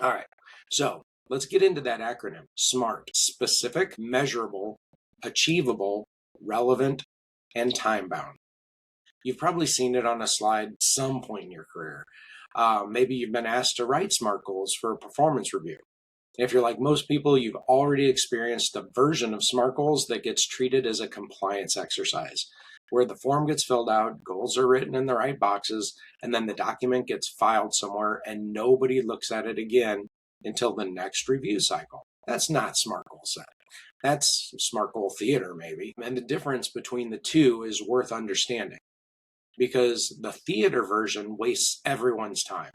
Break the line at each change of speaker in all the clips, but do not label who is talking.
All right, so let's get into that acronym. SMART: specific, measurable, achievable, relevant, and time bound. You've probably seen it on a slide some point in your career. Maybe you've been asked to write SMART goals for a performance review. If you're like most people, you've already experienced a version of SMART goals that gets treated as a compliance exercise, where the form gets filled out, goals are written in the right boxes, and then the document gets filed somewhere and nobody looks at it again until the next review cycle. That's not SMART goal setting. That's SMART goal theater, maybe. And the difference between the two is worth understanding, because the theater version wastes everyone's time,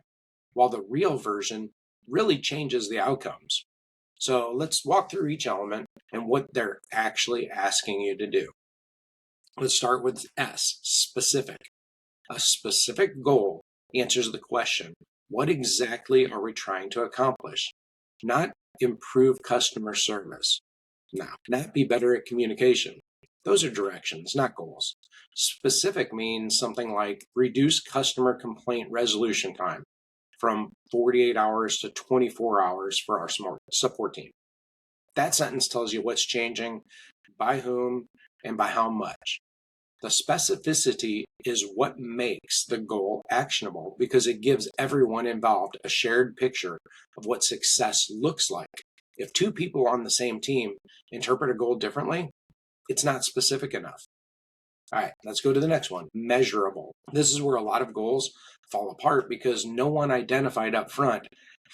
while the real version really changes the outcomes. So let's walk through each element and what they're actually asking you to do. Let's start with S, specific. A specific goal answers the question, what exactly are we trying to accomplish? Not improve customer service. Not be better at communication. Those are directions, not goals. Specific means something like reduce customer complaint resolution time from 48 hours to 24 hours for our support team. That sentence tells you what's changing, by whom, and by how much. The specificity is what makes the goal actionable, because it gives everyone involved a shared picture of what success looks like. If two people on the same team interpret a goal differently, it's not specific enough. All right, let's go to the next one, measurable. This is where a lot of goals fall apart because no one identified up front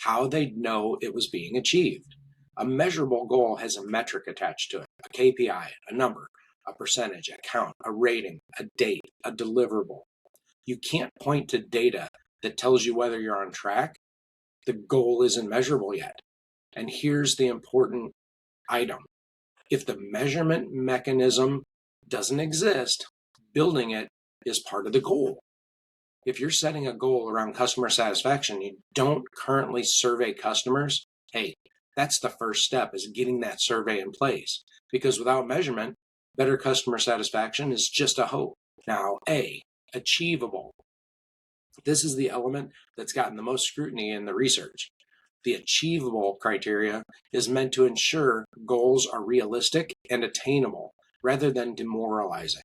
how they'd know it was being achieved. A measurable goal has a metric attached to it, a KPI, a number, a percentage, a count, a rating, a date, a deliverable. You can't point to data that tells you whether you're on track. The goal isn't measurable yet. And here's the important item. If the measurement mechanism doesn't exist, building it is part of the goal. If you're setting a goal around customer satisfaction, you don't currently survey customers, hey, that's the first step, is getting that survey in place. Because without measurement, better customer satisfaction is just a hope. Now, A, achievable. This is the element that's gotten the most scrutiny in the research. The achievable criteria is meant to ensure goals are realistic and attainable rather than demoralizing.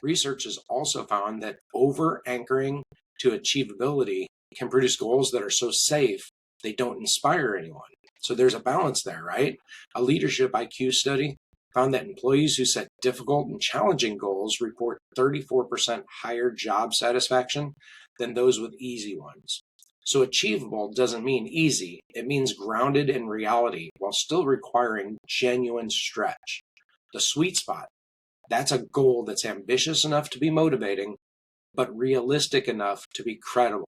Research has also found that over-anchoring to achievability can produce goals that are so safe they don't inspire anyone. So there's a balance there, right? A leadership IQ study found that employees who set difficult and challenging goals report 34% higher job satisfaction than those with easy ones. So achievable doesn't mean easy. It means grounded in reality while still requiring genuine stretch. The sweet spot, that's a goal that's ambitious enough to be motivating, but realistic enough to be credible.